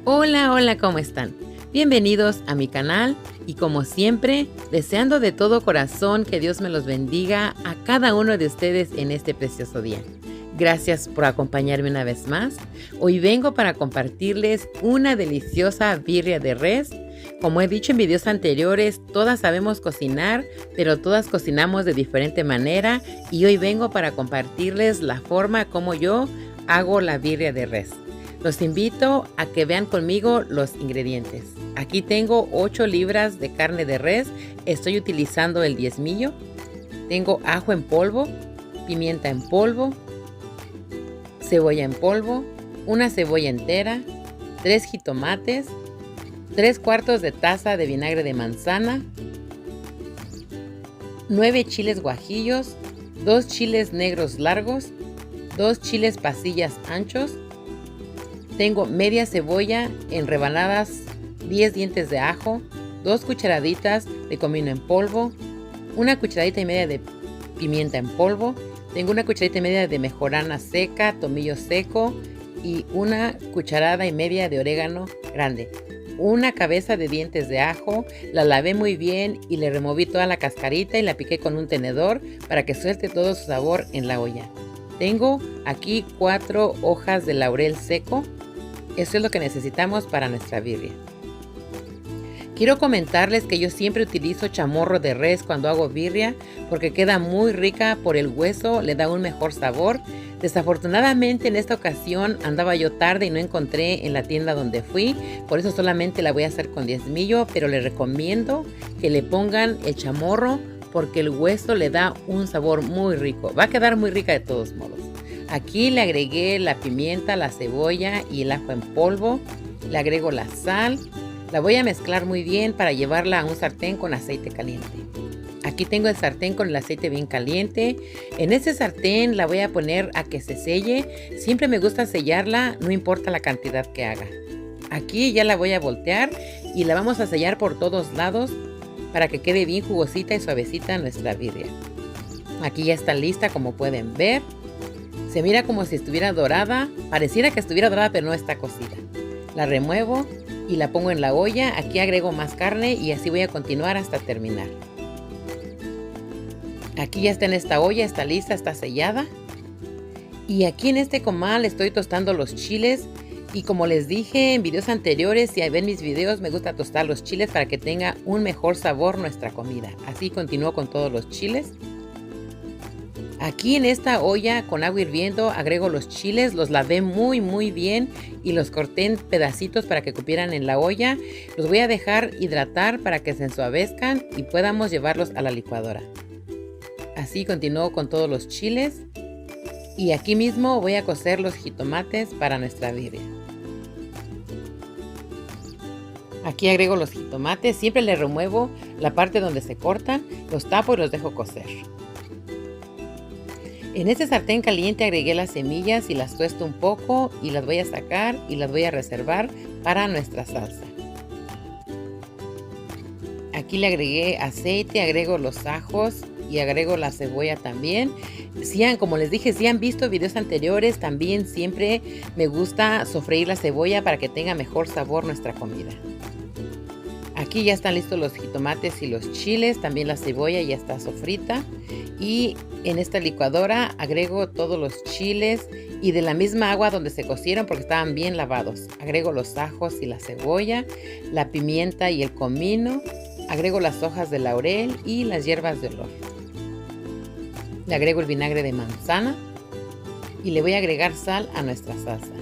Hola, hola, ¿cómo están? Bienvenidos a mi canal y como siempre, deseando de todo corazón que Dios me los bendiga a cada uno de ustedes en este precioso día. Gracias por acompañarme una vez más. Hoy vengo para compartirles una deliciosa birria de res. Como he dicho en videos anteriores, todas sabemos cocinar, pero todas cocinamos de diferente manera y hoy vengo para compartirles la forma como yo hago la birria de res. Los invito a que vean conmigo los ingredientes. Aquí tengo 8 libras de carne de res. Estoy utilizando el diezmillo. Tengo ajo en polvo, pimienta en polvo, cebolla en polvo, una cebolla entera, 3 jitomates, 3/4 de taza de vinagre de manzana, 9 chiles guajillos, 2 chiles negros largos, 2 chiles pasillas anchos. Tengo media cebolla en rebanadas, 10 dientes de ajo, 2 cucharaditas de comino en polvo, una cucharadita y media de pimienta en polvo. Tengo una cucharadita y media de mejorana seca, tomillo seco y una cucharada y media de orégano grande. Una cabeza de dientes de ajo, la lavé muy bien y le removí toda la cascarita y la piqué con un tenedor para que suelte todo su sabor en la olla. Tengo aquí 4 hojas de laurel seco. Eso es lo que necesitamos para nuestra birria. Quiero comentarles que yo siempre utilizo chamorro de res cuando hago birria porque queda muy rica por el hueso, le da un mejor sabor. Desafortunadamente en esta ocasión andaba yo tarde y no encontré en la tienda donde fui, por eso solamente la voy a hacer con diezmillo, pero les recomiendo que le pongan el chamorro porque el hueso le da un sabor muy rico. Va a quedar muy rica de todos modos. Aquí le agregué la pimienta, la cebolla y el ajo en polvo. Le agrego la sal. La voy a mezclar muy bien para llevarla a un sartén con aceite caliente. Aquí tengo el sartén con el aceite bien caliente. En ese sartén la voy a poner a que se selle. Siempre me gusta sellarla, no importa la cantidad que haga. Aquí ya la voy a voltear y la vamos a sellar por todos lados para que quede bien jugosita y suavecita nuestra birria. Aquí ya está lista, como pueden ver. Se mira como si estuviera dorada, pareciera que estuviera dorada pero no está cocida. La remuevo y la pongo en la olla, aquí agrego más carne y así voy a continuar hasta terminar. Aquí ya está en esta olla, está lista, está sellada. Y aquí en este comal estoy tostando los chiles y como les dije en videos anteriores, si ven mis videos me gusta tostar los chiles para que tenga un mejor sabor nuestra comida. Así continúo con todos los chiles. Aquí en esta olla con agua hirviendo agrego los chiles, los lavé muy bien y los corté en pedacitos para que cupieran en la olla. Los voy a dejar hidratar para que se ensuavezcan y podamos llevarlos a la licuadora. Así continúo con todos los chiles y aquí mismo voy a cocer los jitomates para nuestra birria. Aquí agrego los jitomates, siempre le remuevo la parte donde se cortan, los tapo y los dejo cocer. En este sartén caliente agregué las semillas y las tuesto un poco y las voy a sacar y las voy a reservar para nuestra salsa. Aquí le agregué aceite, agrego los ajos y agrego la cebolla también. Como les dije, si han visto videos anteriores, también siempre me gusta sofreír la cebolla para que tenga mejor sabor nuestra comida. Aquí ya están listos los jitomates y los chiles, también la cebolla ya está sofrita. Y en esta licuadora agrego todos los chiles y de la misma agua donde se cocieron porque estaban bien lavados. Agrego los ajos y la cebolla, la pimienta y el comino. Agrego las hojas de laurel y las hierbas de olor. Le agrego el vinagre de manzana y le voy a agregar sal a nuestra salsa.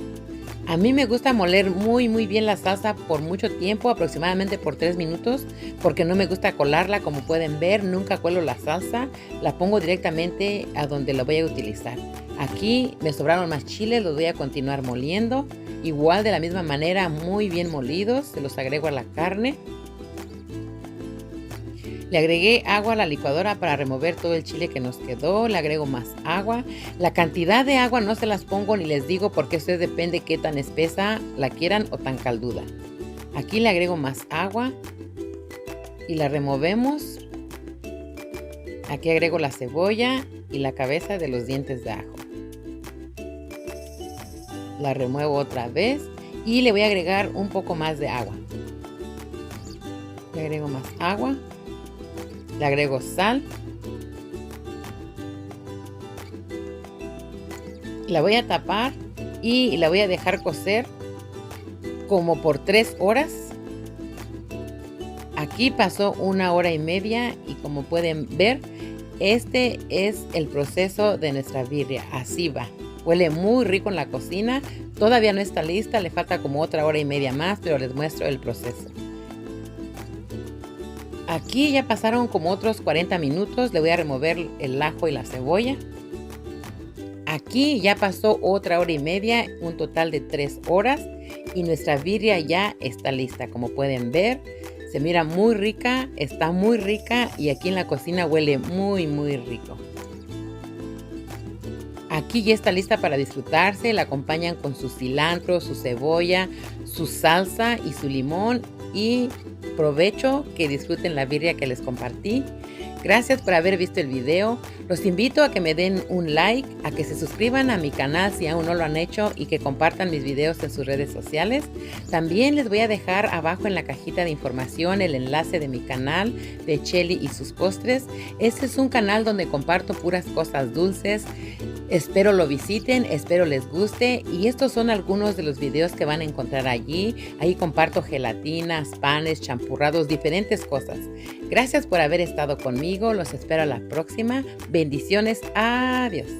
A mí me gusta moler muy bien la salsa por mucho tiempo, aproximadamente por 3 minutos, porque no me gusta colarla. Como pueden ver, nunca cuelo la salsa, la pongo directamente a donde la voy a utilizar. Aquí me sobraron más chiles, los voy a continuar moliendo. Igual de la misma manera, muy bien molidos, se los agrego a la carne. Le agregué agua a la licuadora para remover todo el chile que nos quedó. Le agrego más agua. La cantidad de agua no se las pongo ni les digo porque eso depende qué tan espesa la quieran o tan calduda. Aquí le agrego más agua y la removemos. Aquí agrego la cebolla y la cabeza de los dientes de ajo. La remuevo otra vez Y le voy a agregar un poco más de agua. Le agrego más agua. Le agrego sal. La voy a tapar y la voy a dejar cocer como por 3 horas. Aquí pasó 1 hora y media y como pueden ver, este es el proceso de nuestra birria. Así va. Huele muy rico en la cocina. Todavía no está lista, le falta como otra hora y media más, pero les muestro el proceso. Aquí ya pasaron como otros 40 minutos. Le voy a remover el ajo y la cebolla. Aquí ya pasó otra hora y media, un total de 3 horas. Y nuestra birria ya está lista. Como pueden ver, se mira muy rica, está muy rica y aquí en la cocina huele muy, muy rico. Aquí ya está lista para disfrutarse. La acompañan con su cilantro, su cebolla, su salsa y su limón. Y provecho, que disfruten la birria que les compartí. Gracias por haber visto el video. Los invito a que me den un like, a que se suscriban a mi canal si aún no lo han hecho y que compartan mis videos en sus redes sociales. También les voy a dejar abajo en la cajita de información el enlace de mi canal de Chely y sus postres. Este es un canal donde comparto puras cosas dulces. Espero lo visiten, espero les guste y estos son algunos de los videos que van a encontrar allí. Ahí comparto gelatinas, panes, champurrados, diferentes cosas. Gracias por haber estado conmigo, los espero a la próxima. Bendiciones, adiós.